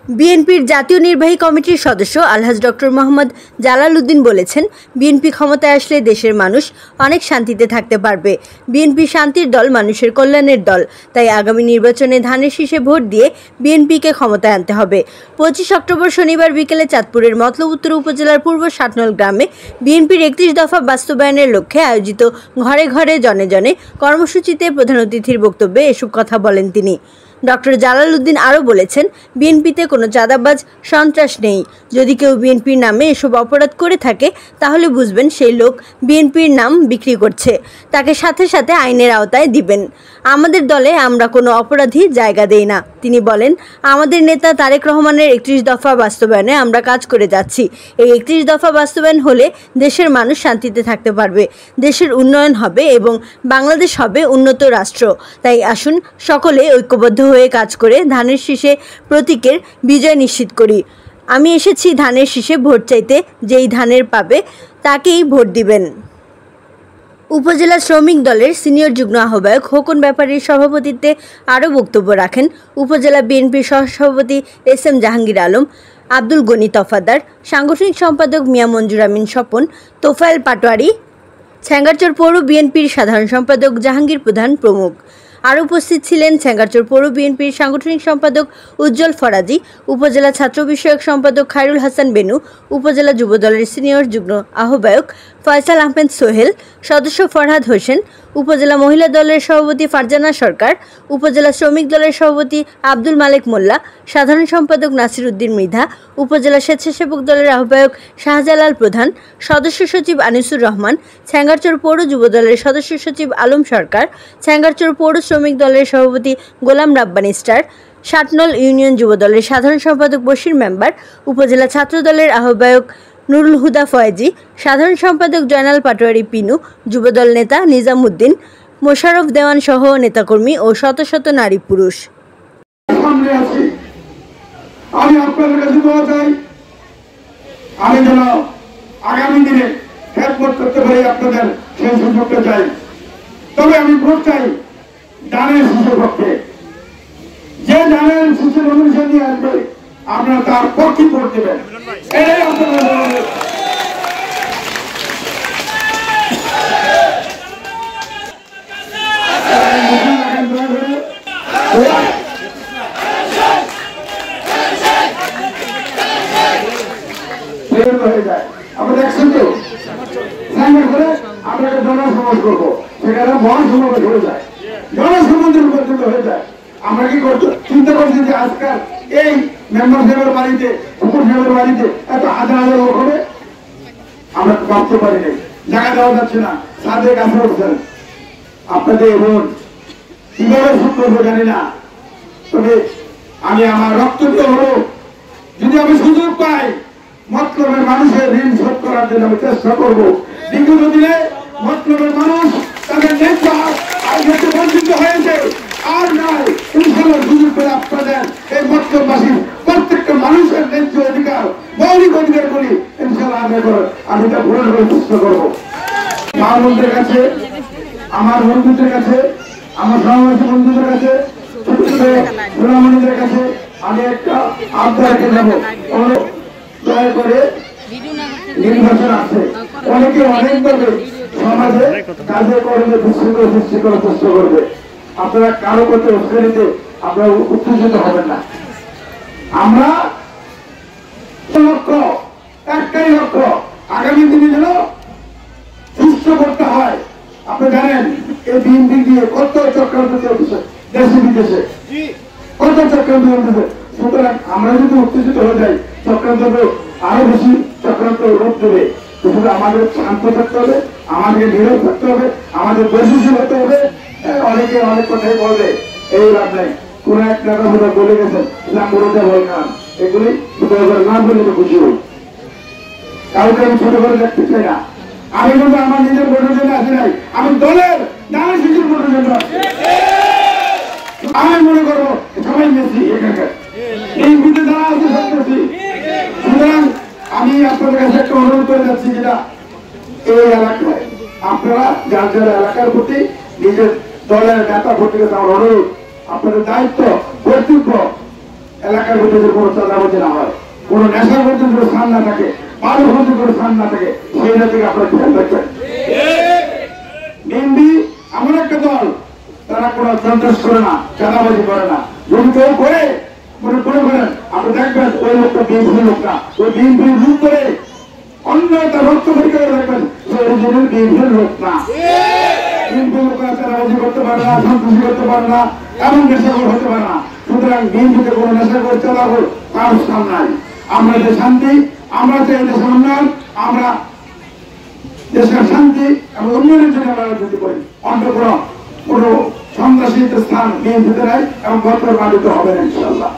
বিএনপির জাতীয় নির্বাহী কমিটির সদস্য আলহাজ ডক্টর মোহাম্মদ জালাল উদ্দিন বলেছেন, বিএনপি ক্ষমতায় আসলে দেশের মানুষ অনেক শান্তিতে থাকতে পারবে। বিএনপি শান্তির দল, মানুষের কল্যাণের দল। তাই আগামী নির্বাচনে ধানের শীষে ভোট দিয়ে বিএনপিকে ক্ষমতায় আনতে হবে। 25 অক্টোবর শনিবার বিকেলে চাঁদপুরের মতলব উত্তর উপজেলার পূর্ব সাতনল গ্রামে বিএনপির 31 দফা বাস্তবায়নের লক্ষ্যে আয়োজিত ঘরে ঘরে জনে জনে কর্মসূচিতে প্রধান অতিথির বক্তব্যে এসব কথা বলেন তিনি। ডক্টর জালাল উদ্দিন আরও বলেছেন, বিএনপিতে কোনো চাঁদাবাজ সন্ত্রাস নেই। যদি কেউ বিএনপির নামে এসব অপরাধ করে থাকে তাহলে বুঝবেন সেই লোক বিএনপির নাম বিক্রি করছে, তাকে সাথে সাথে আইনের আওতায় দিবেন। আমাদের দলে আমরা কোনো অপরাধী জায়গা দেই না। তিনি বলেন, আমাদের নেতা তারেক রহমানের 31 দফা বাস্তবায়নে আমরা কাজ করে যাচ্ছি। এই 31 দফা বাস্তবায়ন হলে দেশের মানুষ শান্তিতে থাকতে পারবে, দেশের উন্নয়ন হবে এবং বাংলাদেশ হবে উন্নত রাষ্ট্র। তাই আসুন সকলে ঐক্যবদ্ধ হয়ে কাজ করে ধানের শীষে প্রতীকের বিজয় নিশ্চিত করি। আমি এসেছি ধানের শীষে ভোট চাইতে, যেই ধানের পাবে তাকেই ভোট দিবেন। উপজেলা শ্রমিক দলের সিনিয়র যুগ্ম আহ্বায়ক খোকন ব্যাপারীর সভাপতিত্বে আরও বক্তব্য রাখেন উপজেলা বিএনপির সহসভাপতি এস.এম. জাহাঙ্গীর আলম, আব্দুল গনি তফাদার, সাংগঠনিক সম্পাদক মিয়া মঞ্জুর আমিন স্বপন, তোফায়েল পাটোয়ারি, ছেঙ্গারচর পৌর বিএনপির সাধারণ সম্পাদক জাহাঙ্গীর প্রধান প্রমুখ। আরও উপস্থিত ছিলেন ছেঙ্গারচর পৌর বিএনপির সাংগঠনিক সম্পাদক উজ্জ্বল ফরাজি, উপজেলা ছাত্র বিষয়ক সম্পাদক খায়রুল হাসান বেনু, উপজেলা যুবদলের সিনিয়র যুগ্ম আহ্বায়ক ফয়সাল আহমেদ সোহেল, সদস্য ফরহাদ হোসেন, উপজেলা মহিলা দলের সভাপতি ফারজানা সরকার, উপজেলা শ্রমিক দলের সভাপতি আব্দুল মালেক মোল্লা, সাধারণ সম্পাদক নাসির উদ্দিন মৃধা, উপজেলা স্বেচ্ছাসেবক দলের আহ্বায়ক শাহজালাল প্রধান, সদস্য সচিব আনিসুর রহমান, ছেঙ্গারচর পৌর যুবদলের সদস্য সচিব আলম সরকার, ছেঙ্গারচর পৌর শ্রমিক দলের সভাপতি গোলাম রাব্বানী স্টার, সাতনল ইউনিয়ন যুবদলের সাধারণ সম্পাদক বশির মেম্বার, উপজেলা ছাত্র দলের আহ্বায়ক নুরুল হুদা ফয়েজি, সাধারণ সম্পাদক জয়নাল পাটোয়ারি পিনু, যুবদল নেতা নিজাম উদ্দিন, মোশাররফ দেওয়ান সহ নেতাকর্মী ও শত শত নারী পুরুষ। আমি আপনাদের কাছে দোয়া চাই, আমি যেন আগামী দিনে খেদমত করতে পারি, আপনাদের সেই সুযোগটা চাই। তবে আমি ভোট চাই ধানের শীষের পক্ষে। যে ধানের শীষের অনুসারে নিয়ে আসবে আপনারা তার পক্ষে ভোট দেবেন। এটাই আপনাদের হয়ে যায়। আমরা দেখছেন তো করে আমরা একটা জনসমাজ করবো, সেখানে মহাসমাবেশ হয়ে যায়, জনসমাজের পর্যন্ত হয়ে যায়। আমরা কি করতে চিন্তা করছি যে আজকাল এই মেম্বার সাহেবের বাড়িতে, উপর সাহেবের বাড়িতে এত হাজার হাজার লোক হবে? আমরা ভাবতে পারি নাই, জায়গা দেওয়া যাচ্ছে না, সাথে কাছে উঠছেন। আপনাদের এমন কিভাবে ভোট করবো জানি না, তবে আমি আমার রক্ত দিয়ে হলো যদি আমি সুযোগ পাই মতলবের মানুষের ঋণ শোধ করার জন্য আমি চেষ্টা করবো। বিগত দিনে মতলবের মানুষ তাদের ন্যায্য আগে বঞ্চিত হয়েছে, আর নয় ইনশাআল্লাহ সুযোগ পেলে আপনাদের এই মতলববাসীর প্রত্যেকটা মানুষের ন্যায্য অধিকার, মৌলিক অধিকার করি ইনশাআল্লাহ আদায় করে আমি তা পূরণ করার চেষ্টা করবো। মা বন্ধুদের কাছে, আমার বন্ধুদের কাছে, আমার সমাবেশী বন্ধুদের কাছে, ছোট ছোট গুণামণিদের কাছে আমি একটা আবদার রেখে যাবো। দয়া করে নির্বাচন আছে, অনেকে অনেকভাবে সমাজে কাজে কর্মে বিশৃঙ্খলা সৃষ্টি করার চেষ্টা করবে। আপনারা কারো করতে উস্কানিতে আপনারা উত্তেজিত হবেন না। আমরা লক্ষ্য, একটাই লক্ষ্য, আগামী দিনে যেন সুস্থ করতে হয়। আপনি জানেন এই বিএনপি দিয়ে কত চক্রান্ত চলতেছে দেশে বিদেশে, কত চক্রান্ত চলতেছে। সুতরাং আমরা যদি উত্তেজিত হয়ে যাই চক্রান্ত আরো বেশি চক্রান্ত রূপ দেবে। শুধু আমাদের শান্ত থাকতে হবে, আমাদের নীরব থাকতে হবে, আমাদের গতিশীল হতে হবে। অনেকে অনেক কথাই বলবে, এই লাভ নেই। কোন এক টাকা বোধ বলে গেছেন বলতে বললাম, এগুলি না বলে তো খুশি হই। কাউকে আমি ছোট করে দেখতে চাই না। আমি কিন্তু আমার নিজের ভোটের জন্য আসি নাই, আমি দলের ধানের শীষের ভোটের জন্য আসি। আমি মনে করবো সবাই মেসি এখানকার এই বিধে যারা আছে সব মেসি। সুতরাং আমি আপনাদের কাছে একটা অনুরোধ করে যাচ্ছি, যেটা এই এলাকায় আপনারা যার যার এলাকার প্রতি নিজের দলের নেতা ভোট দিতে আমার অনুরোধ, আপনাদের দায়িত্ব কর্তব্য এলাকার ভিতরে যে কোনো চাঁদাবাজি না হয়, কোনো নেশার মধ্যে কোনো স্থান না থাকে, বালু মধ্যে কোনো স্থান না থাকে, সেইটা থেকে আপনারা খেয়াল রাখবেন। বিএনপি এমন একটা দল, তারা কোনো সন্ত্রাস করে না, চাঁদাবাজি করে না। যদি কেউ করে মনে করে করেন, আপনি দেখবেন ওই লোকটা বিএনপি লোক না, ওই বিএনপি রূপ করে অন্য একটা রক্ত পরীক্ষা করে দেখবেন যে ওরিজিনাল বিএনপির লোক না। বিএনপি লোকরা চাঁদাবাজি করতে পারে না, সন্ত্রাসী করতে পারে না, এমন নেশাখোর হতে পারে না। সুতরাং বিএনপিতে কোনো নেশাখোর চাঁদাখোর কারোর স্থান নাই। আমরা যে শান্তি, আমরা চাই দেশের উন্নয়ন, আমরা দেশের শান্তি এবং উন্নয়নের জন্য আমরা রাজনীতি করি। অন্য কোনো সন্ত্রাসী স্থান বিএনপিতে নাই এবং বর্তমান মানিত হবে না ইনশাআল্লাহ।